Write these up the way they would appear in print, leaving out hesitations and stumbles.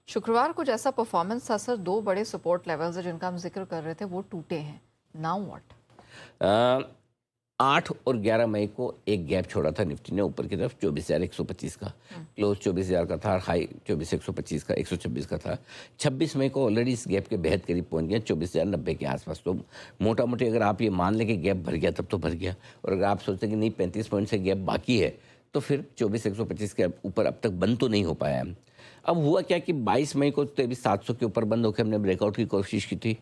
शुक्रवार को जैसा परफॉर्मेंस था सर, दो बड़े सपोर्ट लेवल्स है जिनका हम जिक्र कर रहे थे वो टूटे हैं। Now what? 8 और 11 मई को एक गैप छोड़ा था निफ्टी ने ऊपर की तरफ 24,125 का, क्लोज 24,000 का था, हाई 24,125 का, 126 का था। 26 मई को ऑलरेडी इस गैप के बेहद करीब पहुंच गया 24,090 के आसपास। तो मोटा मोटी अगर आप ये मान लें कि गैप भर गया तब तो भर गया, और अगर आप सोचते कि नहीं 35 पॉइंट से गैप बाकी है तो फिर 24,125 के ऊपर अब तक बंद तो नहीं हो पाया है। अब हुआ क्या कि 22 मई को 23,700 के ऊपर बंद होकर हमने ब्रेकआउट की कोशिश की थी।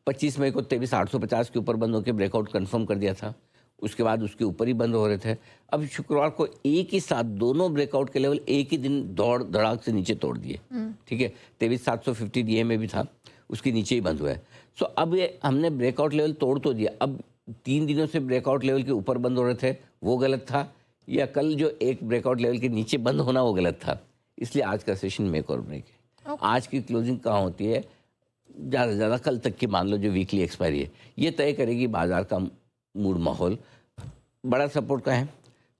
25 मई को 23,850 के ऊपर बंद होकर ब्रेकआउट कंफर्म कर दिया था। उसके बाद उसके ऊपर ही बंद हो रहे थे। अब शुक्रवार को एक ही साथ दोनों ब्रेकआउट के लेवल एक ही दिन दौड़ धड़ाक से नीचे तोड़ दिए। ठीक है, 23,750 डीए में भी था, उसके नीचे ही बंद हुआ है। सो अब ये हमने ब्रेकआउट लेवल तोड़ तो दिया। अब 3 दिनों से ब्रेकआउट लेवल के ऊपर बंद हो रहे थे वो गलत था, या कल जो एक ब्रेकआउट लेवल के नीचे बंद होना वो गलत था। इसलिए आज का सेशन मेक और ब्रेक है। आज की क्लोजिंग कहाँ होती है, ज़्यादा से ज़्यादा कल तक की मान लो जो वीकली एक्सपायरी है, ये तय करेगी बाजार का मूड माहौल। बड़ा सपोर्ट का है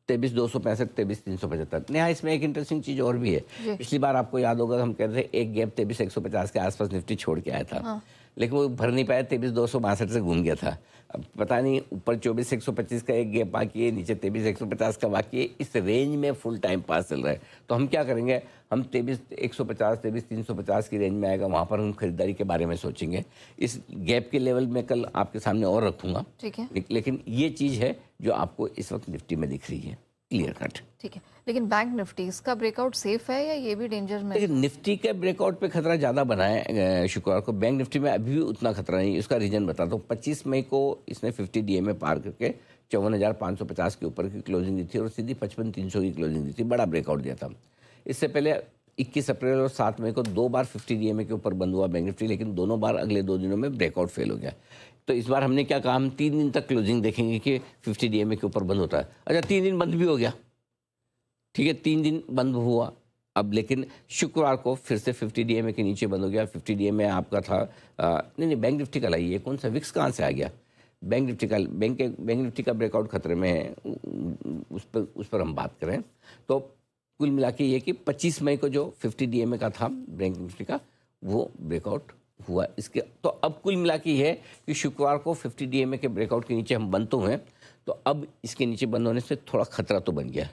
23,265, 23,375। नेहा, इसमें एक इंटरेस्टिंग चीज़ और भी है। पिछली बार आपको याद होगा हम कहते थे एक गैप 23,150 के आसपास निफ्टी छोड़ के आया था। हाँ। लेकिन वो भर नहीं पाया, 23,262 से घूम गया था। अब पता नहीं ऊपर 24,125 का एक गैप बाकी है, नीचे 23,150 का बाकी है। इस रेंज में फुल टाइम पास चल रहा है। तो हम क्या करेंगे, हम 23,150, 23,350 की रेंज में आएगा, वहाँ पर हम खरीदारी के बारे में सोचेंगे। इस गैप के लेवल में कल आपके सामने और रखूँगा। ठीक है, लेकिन ये चीज़ है जो आपको इस वक्त निफ्टी में दिख रही है, क्लियर कट। ठीक है, लेकिन बैंक निफ्टी इसका ब्रेकआउट सेफ है या ये भी डेंजर में? देखिए, निफ्टी के ब्रेकआउट पे खतरा ज़्यादा बना है शुक्रवार को। बैंक निफ्टी में अभी भी उतना खतरा नहीं। इसका रीजन बताता हूँ। 25 मई को इसने 50 डीए में पार करके 54,550 के ऊपर की क्लोजिंग दी थी और सीधी 55,300 की क्लोजिंग दी थी। बड़ा ब्रेकआउट दिया था। इससे पहले 21 अप्रैल और 7 मई को 2 बार 50 डीए के ऊपर बंद हुआ बैंक निफ्टी, लेकिन दोनों बार अगले 2 दिनों में ब्रेकआउट फेल हो गया। तो इस बार हमने क्या कहा, हम 3 दिन तक क्लोजिंग देखेंगे कि 50 डीए के ऊपर बंद होता है। अच्छा, 3 दिन बंद भी हो गया, ठीक है, 3 दिन बंद हुआ। अब लेकिन शुक्रवार को फिर से 50 डीएमए के नीचे बंद हो गया। 50 डीएमए आपका था नहीं बैंक निफ्टी का लाइए, कौन सा विक्स कहाँ से आ गया? बैंक निफ्टी का, बैंक निफ्टी का ब्रेकआउट खतरे में है। उस पर हम बात करें तो कुल मिला के ये कि 25 मई को जो 50 डीएमए का था बैंक निफ्टी का, वो ब्रेकआउट हुआ। इसके तो अब कुल मिला के ये है कि शुक्रवार को 50 डीएमए के ब्रेकआउट के नीचे हम बंद तो हुए, तो अब इसके नीचे बंद होने से थोड़ा खतरा तो बन गया।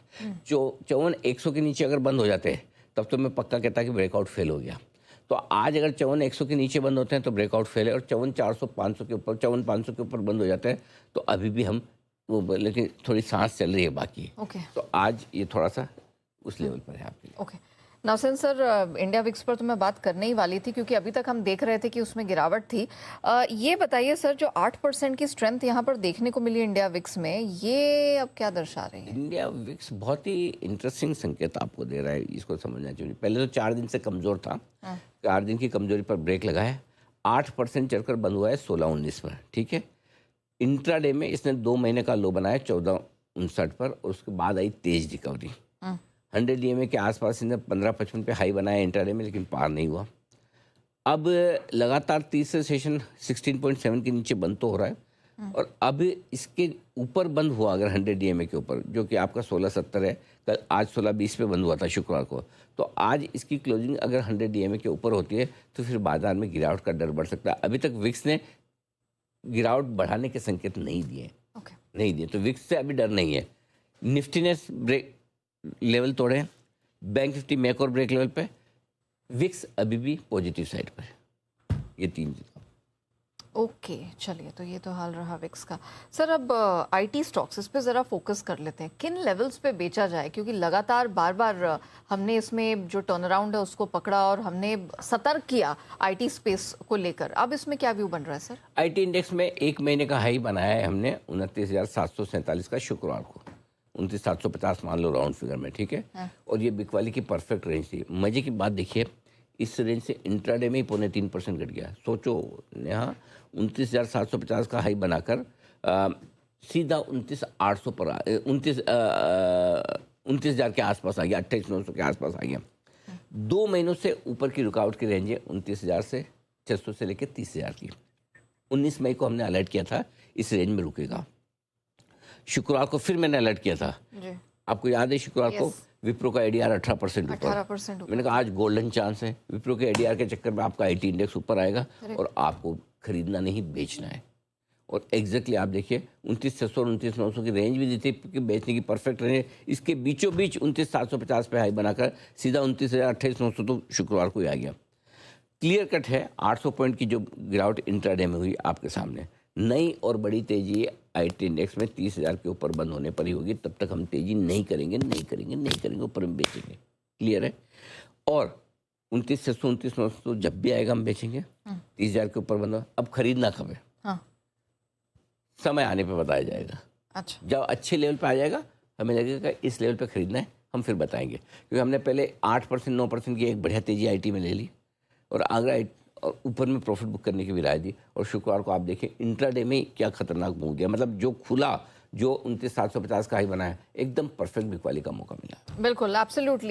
जो 54,100 के नीचे अगर बंद हो जाते हैं तब तो मैं पक्का कहता कि ब्रेकआउट फेल हो गया। तो आज अगर 54,100 के नीचे बंद होते हैं तो ब्रेकआउट फेल है, और 54,400, 500 के ऊपर, 54,500 के ऊपर बंद हो जाते हैं तो अभी भी हम वो, लेकिन थोड़ी सांस चल रही है बाकी। तो आज ये थोड़ा सा उस लेवल पर है आपके लिए। नासिर सर, इंडिया विक्स पर तो मैं बात करने ही वाली थी क्योंकि अभी तक हम देख रहे थे कि उसमें गिरावट थी। ये बताइए सर, जो 8% की स्ट्रेंथ यहाँ पर देखने को मिली इंडिया विक्स में, ये अब क्या दर्शा रही है? इंडिया विक्स बहुत ही इंटरेस्टिंग संकेत आपको दे रहा है, इसको समझना चाहिए। पहले तो 4 दिन से कमज़ोर था, 4 दिन की कमजोरी पर ब्रेक लगा है। 8% चढ़कर बंद हुआ है 16-19 पर, ठीक है। इंट्राडे में इसने 2 महीने का लो बनाया 1459 पर, और उसके बाद आई तेज रिकवरी। 100 डीएमए के आसपास इसने 1555 पे हाई बनाया इंट्राडे में, लेकिन पार नहीं हुआ। अब लगातार तीसरे सेशन 16.7 के नीचे बंद तो हो रहा है, और अब इसके ऊपर बंद हुआ अगर 100 डीएमए के ऊपर, जो कि आपका 1670 है, कल आज 1620 पे बंद हुआ था शुक्रवार को, तो आज इसकी क्लोजिंग अगर 100 डीएमए के ऊपर होती है तो फिर बाजार में गिरावट का डर बढ़ सकता है। अभी तक विक्स ने गिरावट बढ़ाने के संकेत नहीं दिए, नहीं दिए, तो विक्स से अभी डर नहीं है। निफ्टी ने ब्रेक लेवल तोड़े, बैंक निफ्टी मेक और ब्रेक लेवल पे, विक्स अभी भी पॉजिटिव साइड पर है। ये 3 दिन। ओके, चलिए, तो ये तो हाल रहा विक्स का। सर, अब आईटी स्टॉक्स, इस पे ज़रा फोकस कर लेते हैं। किन लेवल्स पे बेचा जाए, क्योंकि लगातार बार बार हमने इसमें जो टर्न अराउंड है उसको पकड़ा और हमने सतर्क किया आईटी स्पेस को लेकर। अब इसमें क्या व्यू बन रहा है सर? आईटी इंडेक्स में 1 महीने का हाई बनाया है हमने 29,747 का शुक्रवार को, 29,750 मान लो राउंड फिगर में, ठीक है। और ये बिक वाली की परफेक्ट रेंज थी। मजे की बात देखिए, इस रेंज से इंट्राडे में ही 0.3% घट गया। सोचो, यहाँ 29,750 का हाई बनाकर सीधा 29,800 पर 29,000 के आसपास आ गया, 28,900 के आसपास आ गया। 2 महीनों से ऊपर की रुकावट की रेंज है 29,000 से 600 से लेकर 30,000 की। 19 मई को हमने अलर्ट किया था इस रेंज में रुकेगा। शुक्रवार को फिर मैंने अलर्ट किया था, आपको याद है शुक्रवार को विप्रो का एडीआर 18% ऊपर। 18% मैंने कहा आज गोल्डन चांस है, विप्रो के एडीआर के चक्कर में आपका आईटी इंडेक्स ऊपर आएगा और आपको खरीदना नहीं बेचना है। और एग्जैक्टली आप देखिए 29,600 और 29,900 की रेंज भी दी थी कि बेचने की परफेक्ट रेंज, इसके बीचों बीच 29,750 पे हाई बनाकर सीधा 29,000 28,900 तो शुक्रवार को ही आ गया। क्लियर कट है 800 पॉइंट की जो गिरावट इंट्राडे में हुई आपके सामने। नई और बड़ी तेजी आईटी इंडेक्स में 30,000 के ऊपर बंद होने पर ही होगी, तब तक हम तेजी नहीं करेंगे, ऊपर में बेचेंगे। क्लियर है। और 29,600 29,900 जब भी आएगा हम बेचेंगे। 30,000 के ऊपर बंद हो, अब खरीदना कब है? हाँ। समय आने पे बताया जाएगा। अच्छा। जब अच्छे लेवल पे आ जाएगा हमें लगेगा इस लेवल पे खरीदना है, हम फिर बताएंगे। क्योंकि हमने पहले 8% 9% की एक बढ़िया तेजी आईटी में ले ली और आगरा और ऊपर में प्रॉफिट बुक करने की भी राय दी। और शुक्रवार को आप देखिए इंट्राडे में क्या खतरनाक मूव दिया, मतलब जो खुला, जो 29,750 का हाई बना है, एकदम परफेक्ट बिकवाली का मौका मिला। बिल्कुल, एब्सोल्युटली।